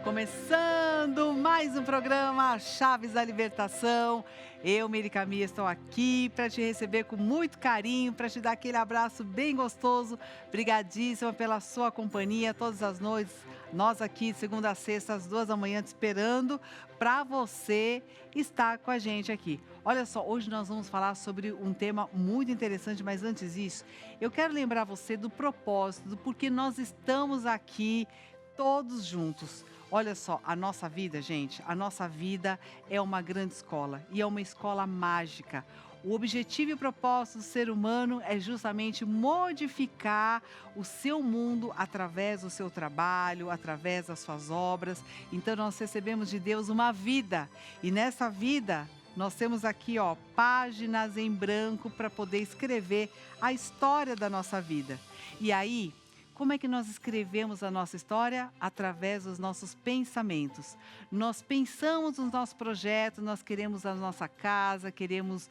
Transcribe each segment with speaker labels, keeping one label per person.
Speaker 1: Começando mais um programa Chaves da Libertação. Eu, Mirica Mia, estou aqui para te receber com muito carinho, para te dar aquele abraço bem gostoso. Obrigadíssima pela sua companhia todas as noites. Nós aqui, de segunda a sexta, às 2 da manhã, te esperando para você estar com a gente aqui. Olha só, hoje nós vamos falar sobre um tema muito interessante, mas antes disso, eu quero lembrar você do propósito, do porquê nós estamos aqui todos juntos. Olha só, a nossa vida, gente, a nossa vida é uma grande escola e é uma escola mágica. O objetivo e o propósito do ser humano é justamente modificar o seu mundo através do seu trabalho, através das suas obras. Então nós recebemos de Deus uma vida e nessa vida nós temos aqui, páginas em branco para poder escrever a história da nossa vida. E aí, como é que nós escrevemos a nossa história? Através dos nossos pensamentos. Nós pensamos nos nossos projetos, nós queremos a nossa casa, queremos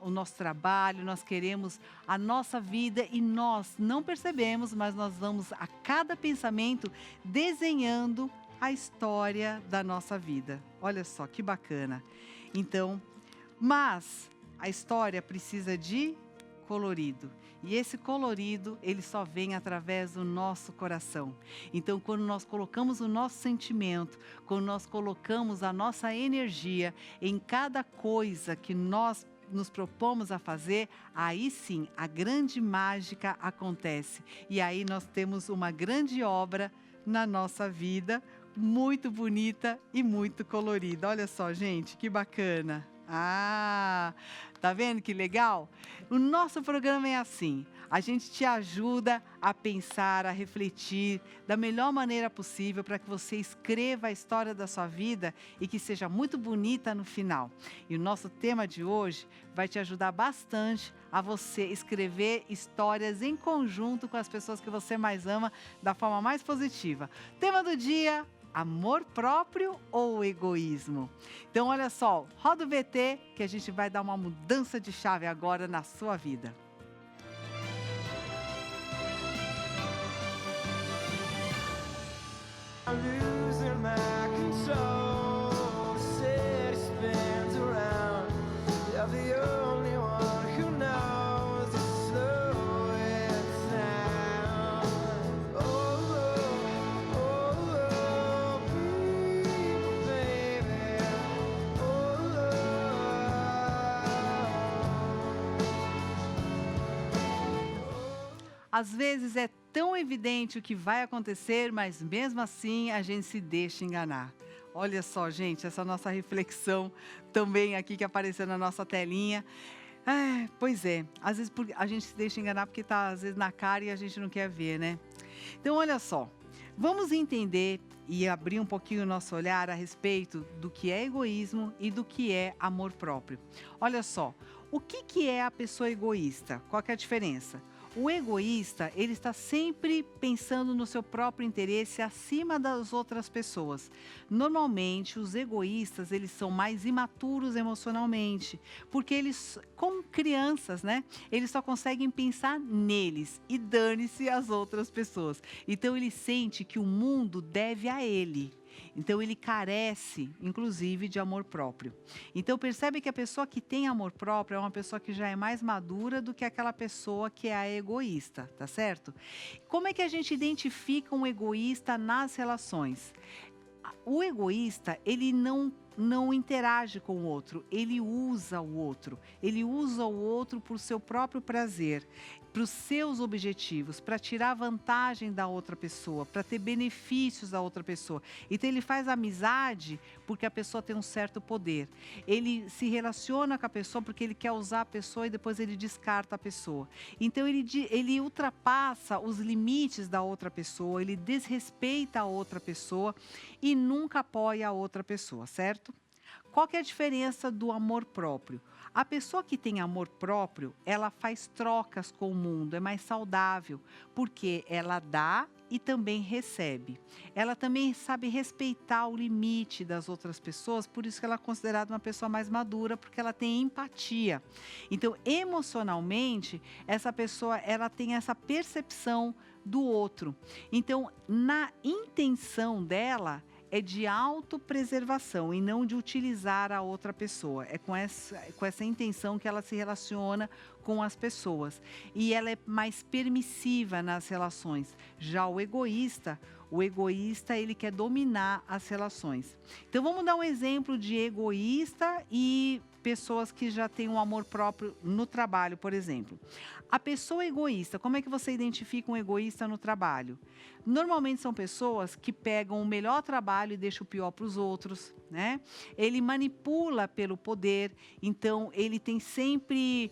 Speaker 1: o nosso trabalho, nós queremos a nossa vida e nós não percebemos, mas nós vamos a cada pensamento desenhando a história da nossa vida. Olha só que bacana. Então, mas a história precisa de colorido. E esse colorido, ele só vem através do nosso coração. Então, quando nós colocamos o nosso sentimento, quando nós colocamos a nossa energia em cada coisa que nós nos propomos a fazer, aí sim, a grande mágica acontece. E aí nós temos uma grande obra na nossa vida, muito bonita e muito colorida. Olha só, gente, que bacana. Tá vendo que legal? O nosso programa é assim, a gente te ajuda a pensar, a refletir da melhor maneira possível para que você escreva a história da sua vida e que seja muito bonita no final. E o nosso tema de hoje vai te ajudar bastante a você escrever histórias em conjunto com as pessoas que você mais ama da forma mais positiva. Tema do dia: amor próprio ou egoísmo? Então, olha só, roda o VT que a gente vai dar uma mudança de chave agora na sua vida. Às vezes é tão evidente o que vai acontecer, mas mesmo assim a gente se deixa enganar. Olha só, gente, essa nossa reflexão também aqui que apareceu na nossa telinha. Pois é, às vezes a gente se deixa enganar porque está às vezes na cara e a gente não quer ver, né? Então, olha só, vamos entender e abrir um pouquinho o nosso olhar a respeito do que é egoísmo e do que é amor próprio. Olha só, o que é a pessoa egoísta? Qual que é a diferença? O egoísta, ele está sempre pensando no seu próprio interesse acima das outras pessoas. Normalmente, os egoístas, eles são mais imaturos emocionalmente, porque eles, como crianças, né? Eles só conseguem pensar neles e dane-se as outras pessoas. Então, ele sente que o mundo deve a ele. Então ele carece, inclusive, de amor próprio. Então percebe que a pessoa que tem amor próprio é uma pessoa que já é mais madura do que aquela pessoa que é a egoísta, tá certo? Como é que a gente identifica um egoísta nas relações? O egoísta, ele não interage com o outro, ele usa o outro por seu próprio prazer, para os seus objetivos, para tirar vantagem da outra pessoa, para ter benefícios da outra pessoa. Então ele faz amizade porque a pessoa tem um certo poder. Ele se relaciona com a pessoa porque ele quer usar a pessoa e depois ele descarta a pessoa. Então ele ultrapassa os limites da outra pessoa, ele desrespeita a outra pessoa e nunca apoia a outra pessoa, certo? Qual que é a diferença do amor próprio? A pessoa que tem amor próprio, ela faz trocas com o mundo, é mais saudável, porque ela dá e também recebe. Ela também sabe respeitar o limite das outras pessoas, por isso que ela é considerada uma pessoa mais madura, porque ela tem empatia. Então, emocionalmente, essa pessoa, ela tem essa percepção do outro. Então, na intenção dela, é de autopreservação e não de utilizar a outra pessoa. É com essa intenção que ela se relaciona com as pessoas. E ela é mais permissiva nas relações. Já o egoísta, ele quer dominar as relações. Então, vamos dar um exemplo de egoísta e pessoas que já têm um amor próprio no trabalho, por exemplo. A pessoa egoísta, como é que você identifica um egoísta no trabalho? Normalmente são pessoas que pegam o melhor trabalho e deixam o pior para os outros, né? Ele manipula pelo poder, então ele tem sempre,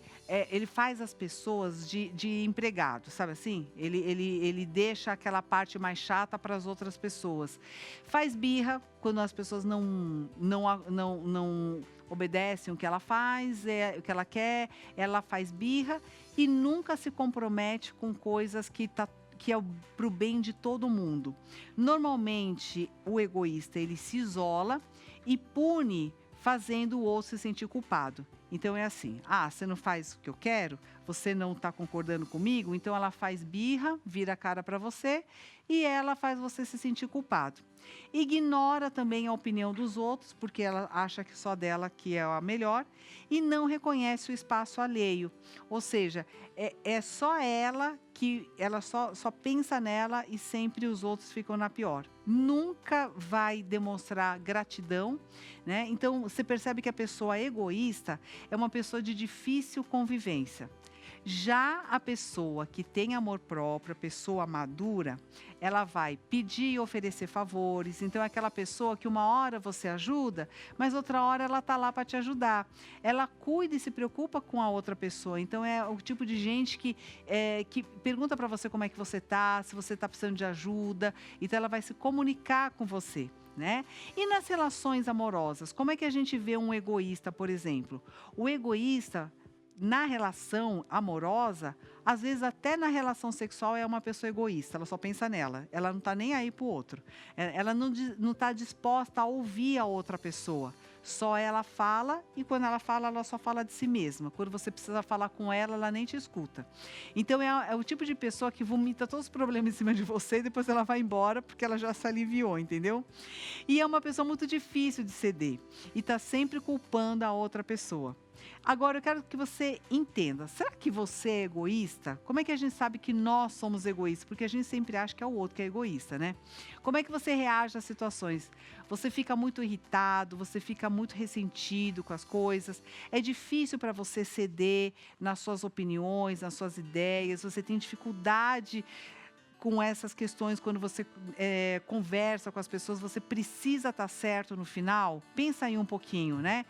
Speaker 1: ele faz as pessoas de empregado, sabe assim? Ele deixa aquela parte mais chata para as outras pessoas. Faz birra quando as pessoas não obedecem o que ela faz, o que ela quer, ela faz birra e nunca se compromete com coisas que é para o bem de todo mundo. Normalmente, o egoísta, ele se isola e pune fazendo o outro se sentir culpado. Então é assim, você não faz o que eu quero, você não está concordando comigo, então ela faz birra, vira a cara para você e ela faz você se sentir culpado. Ignora também a opinião dos outros, porque ela acha que só dela que é a melhor e não reconhece o espaço alheio. Ou seja, é só ela que ela só pensa nela e sempre os outros ficam na pior. Nunca vai demonstrar gratidão, né? Então, você percebe que a pessoa egoísta é uma pessoa de difícil convivência. Já a pessoa que tem amor próprio, a pessoa madura, ela vai pedir e oferecer favores. Então, é aquela pessoa que uma hora você ajuda, mas outra hora ela está lá para te ajudar. Ela cuida e se preocupa com a outra pessoa. Então, é o tipo de gente que pergunta para você como é que você está, se você está precisando de ajuda. Então, ela vai se comunicar com você, né? E nas relações amorosas, como é que a gente vê um egoísta, por exemplo? O egoísta, na relação amorosa, às vezes até na relação sexual é uma pessoa egoísta, ela só pensa nela, ela não está nem aí para o outro. Ela não está disposta a ouvir a outra pessoa. Só ela fala e quando ela fala, ela só fala de si mesma. Quando você precisa falar com ela, ela nem te escuta. Então é o tipo de pessoa que vomita todos os problemas em cima de você e depois ela vai embora porque ela já se aliviou, entendeu? E é uma pessoa muito difícil de ceder e está sempre culpando a outra pessoa. Agora, eu quero que você entenda. Será que você é egoísta? Como é que a gente sabe que nós somos egoístas? Porque a gente sempre acha que é o outro que é egoísta, né? Como é que você reage às situações? Você fica muito irritado, você fica muito ressentido com as coisas. É difícil para você ceder nas suas opiniões, nas suas ideias. Você tem dificuldade com essas questões, quando você conversa com as pessoas, você precisa estar certo no final? Pensa aí um pouquinho, né?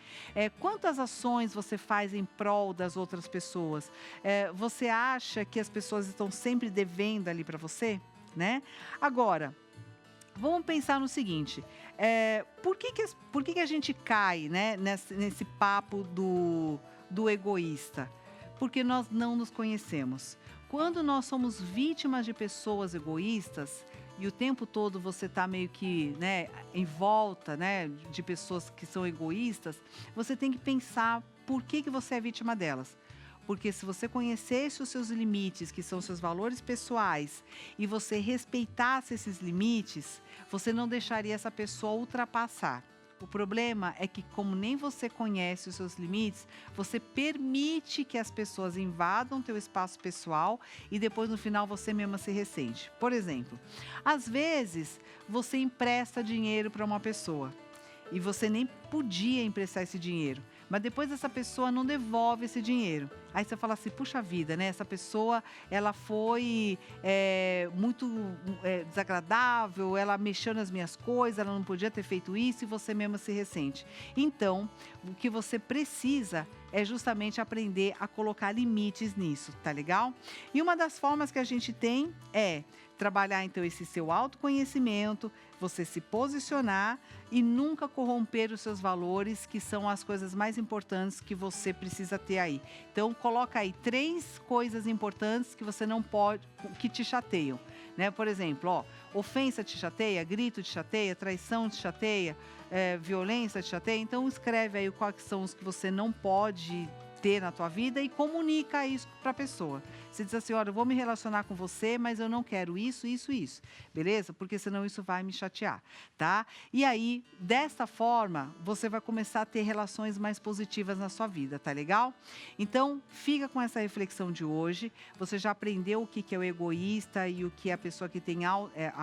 Speaker 1: Quantas ações você faz em prol das outras pessoas? Você acha que as pessoas estão sempre devendo ali para você, né? Agora, vamos pensar no seguinte, por que a gente cai, né, nesse papo do egoísta? Porque nós não nos conhecemos. Quando nós somos vítimas de pessoas egoístas e o tempo todo você está meio que, né, em volta, né, de pessoas que são egoístas, você tem que pensar por que você é vítima delas. Porque se você conhecesse os seus limites, que são seus valores pessoais, e você respeitasse esses limites, você não deixaria essa pessoa ultrapassar. O problema é que, como nem você conhece os seus limites, você permite que as pessoas invadam teu espaço pessoal e depois, no final, você mesma se ressente. Por exemplo, às vezes, você empresta dinheiro para uma pessoa e você nem podia emprestar esse dinheiro, mas depois essa pessoa não devolve esse dinheiro. Aí você fala assim, puxa vida, né? Essa pessoa, ela foi muito desagradável, ela mexeu nas minhas coisas, ela não podia ter feito isso e você mesma se ressente. Então, o que você precisa é justamente aprender a colocar limites nisso, tá legal? E uma das formas que a gente tem é trabalhar, então, esse seu autoconhecimento, você se posicionar e nunca corromper os seus valores, que são as coisas mais importantes que você precisa ter aí. Então, coloca aí 3 coisas importantes que você não pode, que te chateiam, né? Por exemplo, ofensa te chateia, grito te chateia, traição te chateia, violência te chateia. Então, escreve aí quais são os que você não pode ter na tua vida e comunica isso para a pessoa. Você diz assim, olha, eu vou me relacionar com você, mas eu não quero isso, isso, isso, beleza? Porque senão isso vai me chatear, tá? E aí, desta forma, você vai começar a ter relações mais positivas na sua vida, tá legal? Então, fica com essa reflexão de hoje. Você já aprendeu o que é o egoísta e o que é a pessoa que tem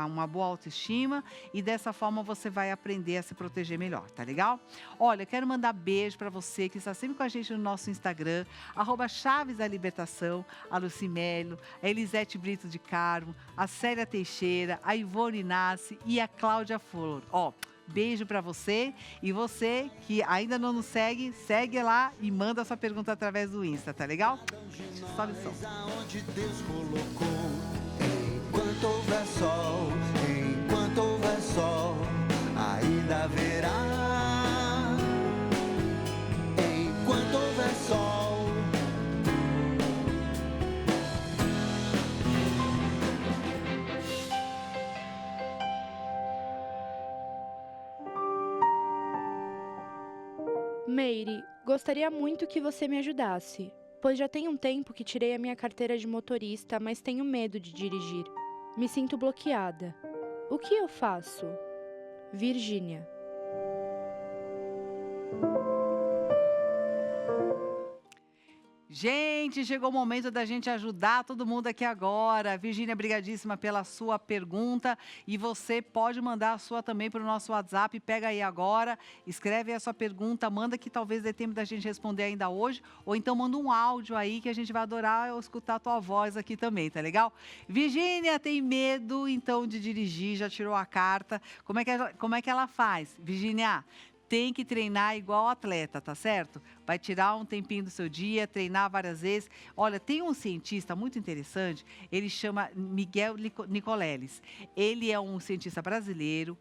Speaker 1: uma boa autoestima, e dessa forma você vai aprender a se proteger melhor, tá legal? Olha, quero mandar beijo para você que está sempre com a gente no nosso Instagram, @Chaves da Libertação, a Lucimelo, a Elisete Brito de Carmo, a Célia Teixeira, a Ivone Nasce e a Cláudia Flor. Ó, beijo para você, e você que ainda não nos segue, segue lá e manda a sua pergunta através do Insta, tá legal? Sobe o som.
Speaker 2: Aonde Deus colocou, enquanto houver sol, enquanto houver sol, ainda haverá. Enquanto houver sol.
Speaker 3: Meire, gostaria muito que você me ajudasse, pois já tem um tempo que tirei a minha carteira de motorista, mas tenho medo de dirigir. Me sinto bloqueada. O que eu faço? Virgínia.
Speaker 1: Gente, chegou o momento da gente ajudar todo mundo aqui agora. Virgínia, brigadíssima pela sua pergunta. E você pode mandar a sua também para o nosso WhatsApp. Pega aí agora, escreve a sua pergunta, manda que talvez dê tempo da gente responder ainda hoje. Ou então manda um áudio aí que a gente vai adorar escutar a tua voz aqui também, tá legal? Virgínia tem medo, então, de dirigir, já tirou a carta. Como é que ela faz? Virgínia, tem que treinar igual atleta, tá certo? Vai tirar um tempinho do seu dia, treinar várias vezes. Olha, tem um cientista muito interessante, ele chama Miguel Nicoleles. Ele é um cientista brasileiro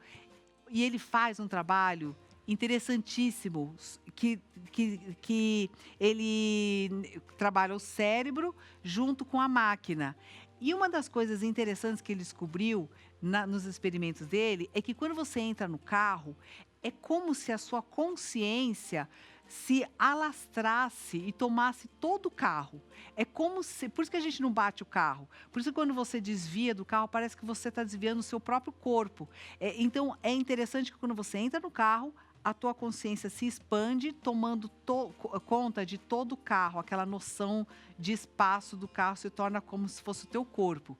Speaker 1: e ele faz um trabalho interessantíssimo, que ele trabalha o cérebro junto com a máquina. E uma das coisas interessantes que ele descobriu nos experimentos dele é que quando você entra no carro, é como se a sua consciência se alastrasse e tomasse todo o carro. É como se... Por isso que a gente não bate o carro. Por isso que quando você desvia do carro, parece que você está desviando o seu próprio corpo. Então, é interessante que quando você entra no carro, a tua consciência se expande, tomando conta de todo o carro. Aquela noção de espaço do carro se torna como se fosse o teu corpo.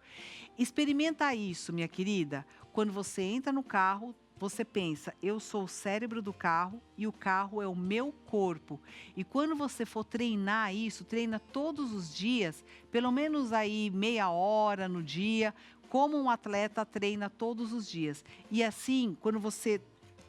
Speaker 1: Experimenta isso, minha querida. Quando você entra no carro, você pensa, eu sou o cérebro do carro e o carro é o meu corpo. E quando você for treinar isso, treina todos os dias, pelo menos aí meia hora no dia, como um atleta treina todos os dias. E assim, quando você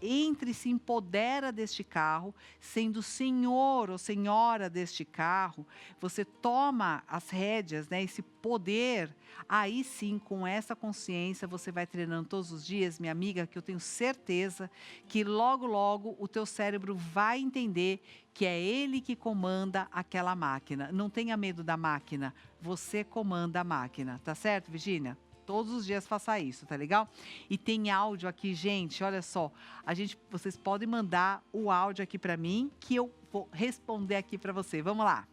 Speaker 1: entra e se empodera deste carro, sendo senhor ou senhora deste carro, você toma as rédeas, né, esse poder, aí sim, com essa consciência, você vai treinando todos os dias, minha amiga, que eu tenho certeza que logo, logo o teu cérebro vai entender que é ele que comanda aquela máquina. Não tenha medo da máquina, você comanda a máquina, tá certo, Virgínia? Todos os dias faça isso, tá legal? E tem áudio aqui, gente, olha só. Vocês podem mandar o áudio aqui para mim, que eu vou responder aqui para você. Vamos lá.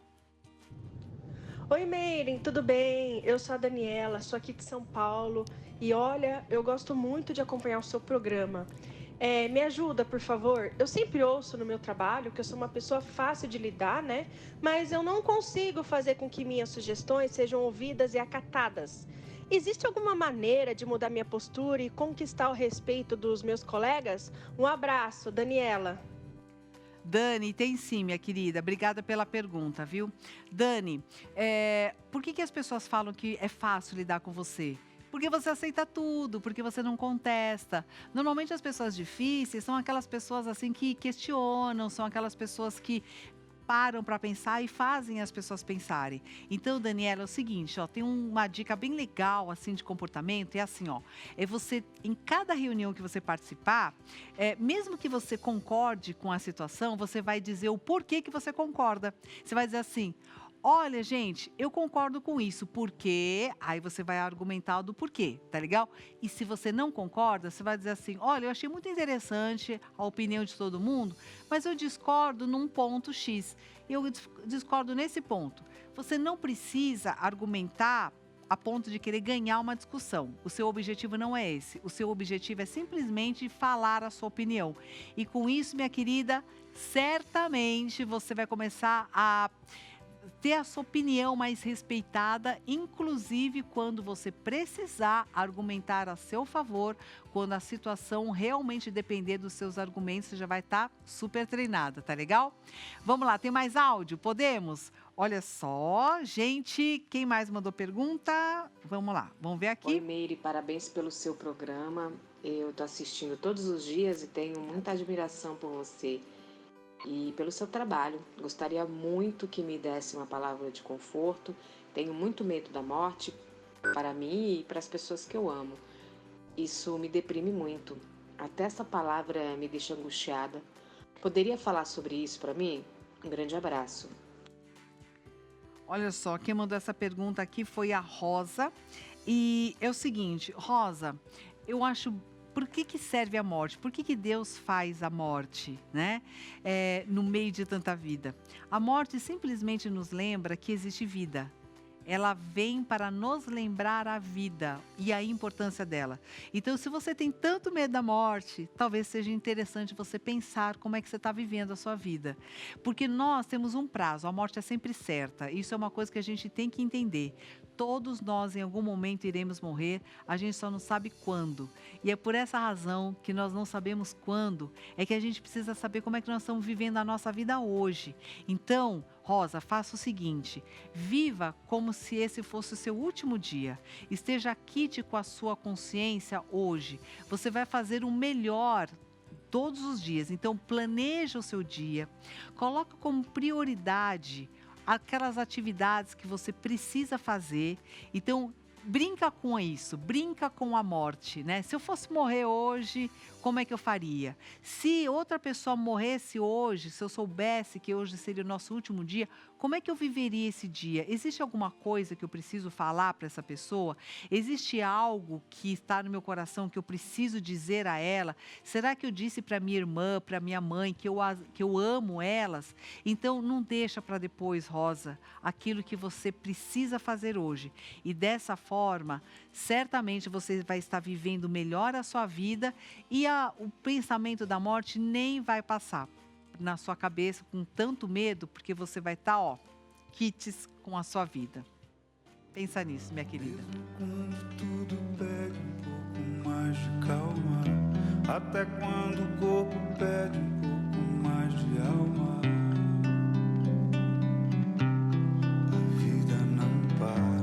Speaker 4: Oi, Meiren, tudo bem? Eu sou a Daniela, sou aqui de São Paulo. E olha, eu gosto muito de acompanhar o seu programa. Me ajuda, por favor. Eu sempre ouço no meu trabalho que eu sou uma pessoa fácil de lidar, né? Mas eu não consigo fazer com que minhas sugestões sejam ouvidas e acatadas. Existe alguma maneira de mudar minha postura e conquistar o respeito dos meus colegas? Um abraço, Daniela.
Speaker 1: Dani, tem sim, minha querida. Obrigada pela pergunta, viu? Dani, por que as pessoas falam que é fácil lidar com você? Porque você aceita tudo, porque você não contesta. Normalmente as pessoas difíceis são aquelas pessoas assim que questionam, são aquelas pessoas que param para pensar e fazem as pessoas pensarem. Então, Daniela, é o seguinte, ó, tem uma dica bem legal assim de comportamento, é assim, ó, é você, em cada reunião que você participar, mesmo que você concorde com a situação, você vai dizer o porquê que você concorda. Você vai dizer assim, olha, gente, eu concordo com isso, porque aí você vai argumentar do porquê, tá legal? E se você não concorda, você vai dizer assim: olha, eu achei muito interessante a opinião de todo mundo, mas eu discordo num ponto X. Eu discordo nesse ponto. Você não precisa argumentar a ponto de querer ganhar uma discussão. O seu objetivo não é esse. O seu objetivo é simplesmente falar a sua opinião. E com isso, minha querida, certamente você vai começar a ter a sua opinião mais respeitada, inclusive quando você precisar argumentar a seu favor, quando a situação realmente depender dos seus argumentos, você já vai estar super treinada, tá legal? Vamos lá, tem mais áudio? Podemos? Olha só, gente, quem mais mandou pergunta? Vamos lá, vamos ver
Speaker 5: Oi,
Speaker 1: aqui.
Speaker 5: Meire, parabéns pelo seu programa. Eu estou assistindo todos os dias e tenho muita admiração por você e pelo seu trabalho. Gostaria muito que me desse uma palavra de conforto. Tenho muito medo da morte para mim e para as pessoas que eu amo. Isso me deprime muito. Até essa palavra me deixa angustiada. Poderia falar sobre isso para mim? Um grande abraço.
Speaker 1: Olha só, quem mandou essa pergunta aqui foi a Rosa. E é o seguinte, Rosa, eu acho, por que serve a morte? Por que Deus faz a morte, né? No meio de tanta vida? A morte simplesmente nos lembra que existe vida. Ela vem para nos lembrar a vida e a importância dela. Então, se você tem tanto medo da morte, talvez seja interessante você pensar como é que você está vivendo a sua vida. Porque nós temos um prazo, a morte é sempre certa. Isso é uma coisa que a gente tem que entender. Todos nós, em algum momento, iremos morrer, a gente só não sabe quando. E é por essa razão que nós não sabemos quando, é que a gente precisa saber como é que nós estamos vivendo a nossa vida hoje. Então, Rosa, faça o seguinte, viva como se esse fosse o seu último dia. Esteja quite com a sua consciência hoje. Você vai fazer o melhor todos os dias. Então, planeja o seu dia, coloque como prioridade aquelas atividades que você precisa fazer. Então, brinca com isso, brinca com a morte, né? Se eu fosse morrer hoje, como é que eu faria? Se outra pessoa morresse hoje, se eu soubesse que hoje seria o nosso último dia, como é que eu viveria esse dia? Existe alguma coisa que eu preciso falar para essa pessoa? Existe algo que está no meu coração que eu preciso dizer a ela? Será que eu disse para minha irmã, para minha mãe, que eu amo elas? Então, não deixa para depois, Rosa, aquilo que você precisa fazer hoje. E dessa forma, certamente você vai estar vivendo melhor a sua vida e o pensamento da morte nem vai passar na sua cabeça com tanto medo, porque você vai estar, quites com a sua vida. Pensa nisso, minha querida.
Speaker 6: Mesmo quando tudo pede um pouco mais de calma, até quando o corpo pede um pouco mais de alma, a vida não para.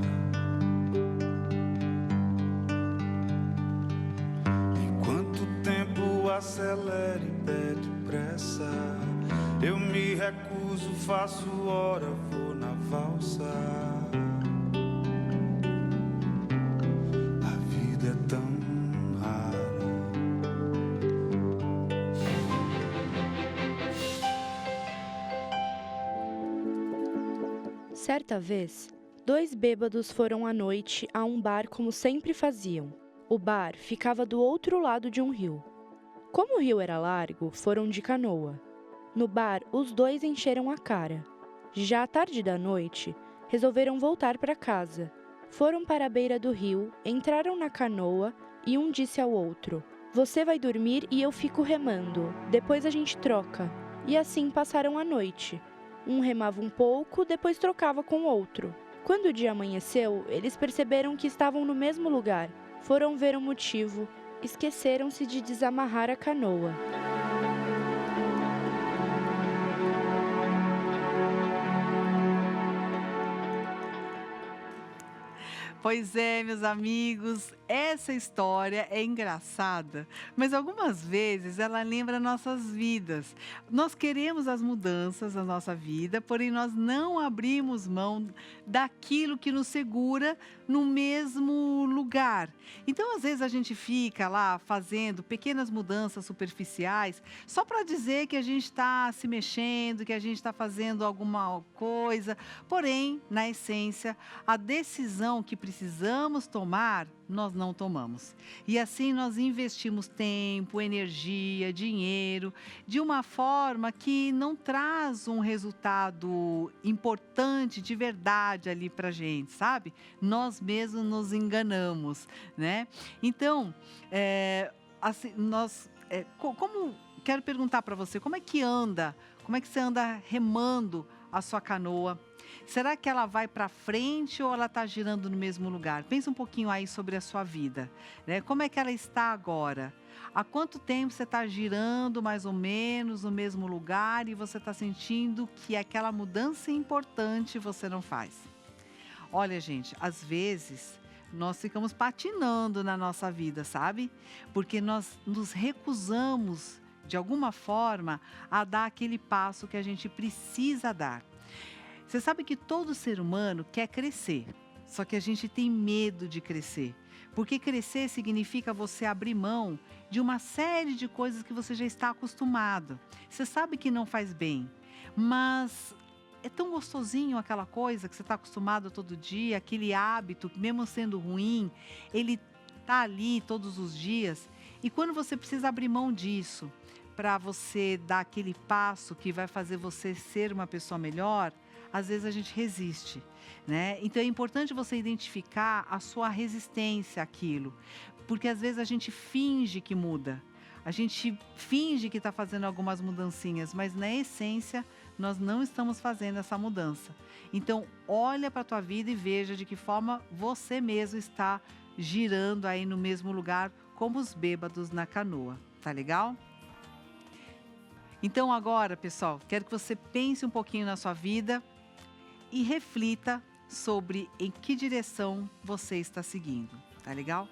Speaker 6: Enquanto o tempo acelera e pede pressa, eu me recuso, faço hora, vou na valsa. A vida é tão rara.
Speaker 3: Certa vez, 2 bêbados foram à noite a um bar como sempre faziam. O bar ficava do outro lado de um rio. Como o rio era largo, foram de canoa. No bar, os 2 encheram a cara. Já à tarde da noite, resolveram voltar para casa. Foram para a beira do rio, entraram na canoa e um disse ao outro: "Você vai dormir e eu fico remando. Depois a gente troca." E assim passaram a noite. Um remava um pouco, depois trocava com o outro. Quando o dia amanheceu, eles perceberam que estavam no mesmo lugar. Foram ver o motivo. Esqueceram-se de desamarrar a canoa.
Speaker 1: Pois é, meus amigos, essa história é engraçada, mas algumas vezes ela lembra nossas vidas. Nós queremos as mudanças na nossa vida, porém nós não abrimos mão daquilo que nos segura no mesmo lugar. Então, às vezes a gente fica lá fazendo pequenas mudanças superficiais só para dizer que a gente está se mexendo, que a gente está fazendo alguma coisa, porém, na essência, a decisão que precisamos tomar, nós não tomamos. E assim nós investimos tempo, energia, dinheiro, de uma forma que não traz um resultado importante de verdade ali pra gente, sabe? Nós mesmos nos enganamos, né? Então, assim, quero perguntar para você, como é que você anda remando a sua canoa? Será que ela vai para frente ou ela está girando no mesmo lugar? Pensa um pouquinho aí sobre a sua vida, né? Como é que ela está agora? Há quanto tempo você está girando mais ou menos no mesmo lugar e você está sentindo que aquela mudança importante você não faz? Olha, gente, às vezes nós ficamos patinando na nossa vida, sabe? Porque nós nos recusamos, de alguma forma, a dar aquele passo que a gente precisa dar. Você sabe que todo ser humano quer crescer, só que a gente tem medo de crescer. Porque crescer significa você abrir mão de uma série de coisas que você já está acostumado. Você sabe que não faz bem, mas é tão gostosinho aquela coisa que você está acostumado todo dia, aquele hábito, mesmo sendo ruim, ele está ali todos os dias. E quando você precisa abrir mão disso, para você dar aquele passo que vai fazer você ser uma pessoa melhor, às vezes a gente resiste, né? Então é importante você identificar a sua resistência àquilo, porque às vezes a gente finge que muda, a gente finge que está fazendo algumas mudancinhas, mas na essência nós não estamos fazendo essa mudança. Então olha para a tua vida e veja de que forma você mesmo está girando aí no mesmo lugar, como os bêbados na canoa, tá legal? Então agora, pessoal, quero que você pense um pouquinho na sua vida e reflita sobre em que direção você está seguindo, tá legal?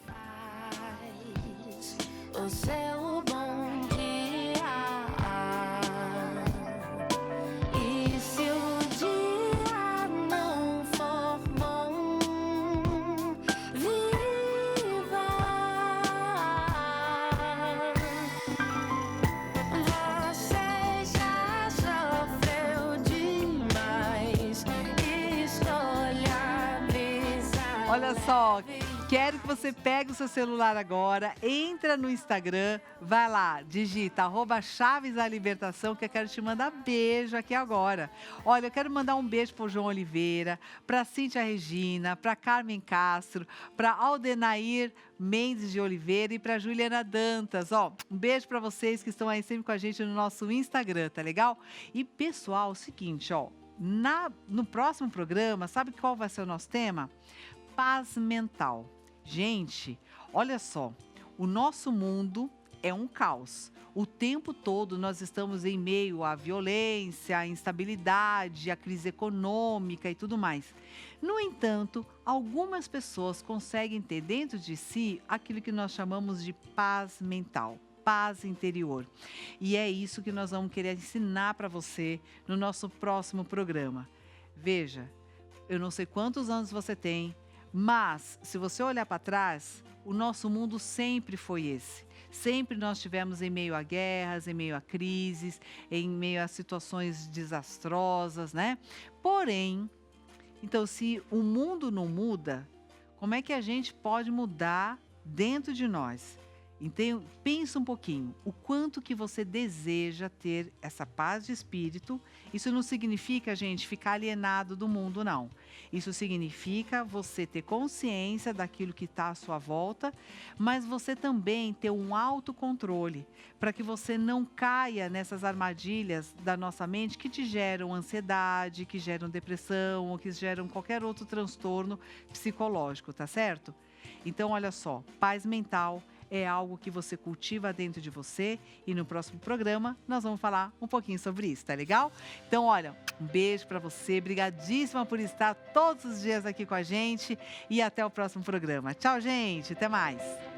Speaker 7: Faz o seu bom dia. E se o dia não for bom, viva. Você já sofreu demais. Escolha avisar.
Speaker 1: Olha só, quero que você pegue o seu celular agora, entra no Instagram, vai lá, digita @ChavesALibertação, que eu quero te mandar beijo aqui agora. Olha, eu quero mandar um beijo pro João Oliveira, pra Cíntia Regina, pra Carmen Castro, pra Aldenair Mendes de Oliveira e pra Juliana Dantas. Ó, um beijo pra vocês que estão aí sempre com a gente no nosso Instagram, tá legal? E pessoal, é o seguinte, ó, no próximo programa, sabe qual vai ser o nosso tema? Paz mental. Gente, olha só, o nosso mundo é um caos. O tempo todo nós estamos em meio à violência, à instabilidade, à crise econômica e tudo mais. No entanto, algumas pessoas conseguem ter dentro de si aquilo que nós chamamos de paz mental, paz interior. E é isso que nós vamos querer ensinar para você no nosso próximo programa. Veja, eu não sei quantos anos você tem, mas se você olhar para trás, o nosso mundo sempre foi esse. Sempre nós tivemos em meio a guerras, em meio a crises, em meio a situações desastrosas, né? Porém, então se o mundo não muda, como é que a gente pode mudar dentro de nós? Então, pensa um pouquinho, o quanto que você deseja ter essa paz de espírito. Isso não significa, gente, ficar alienado do mundo, não. Isso significa você ter consciência daquilo que está à sua volta, mas você também ter um autocontrole, para que você não caia nessas armadilhas da nossa mente que te geram ansiedade, que geram depressão ou que geram qualquer outro transtorno psicológico, tá certo? Então, olha só, paz mental é algo que você cultiva dentro de você e no próximo programa nós vamos falar um pouquinho sobre isso, tá legal? Então, olha, um beijo para você, brigadíssima por estar todos os dias aqui com a gente e até o próximo programa. Tchau, gente, até mais.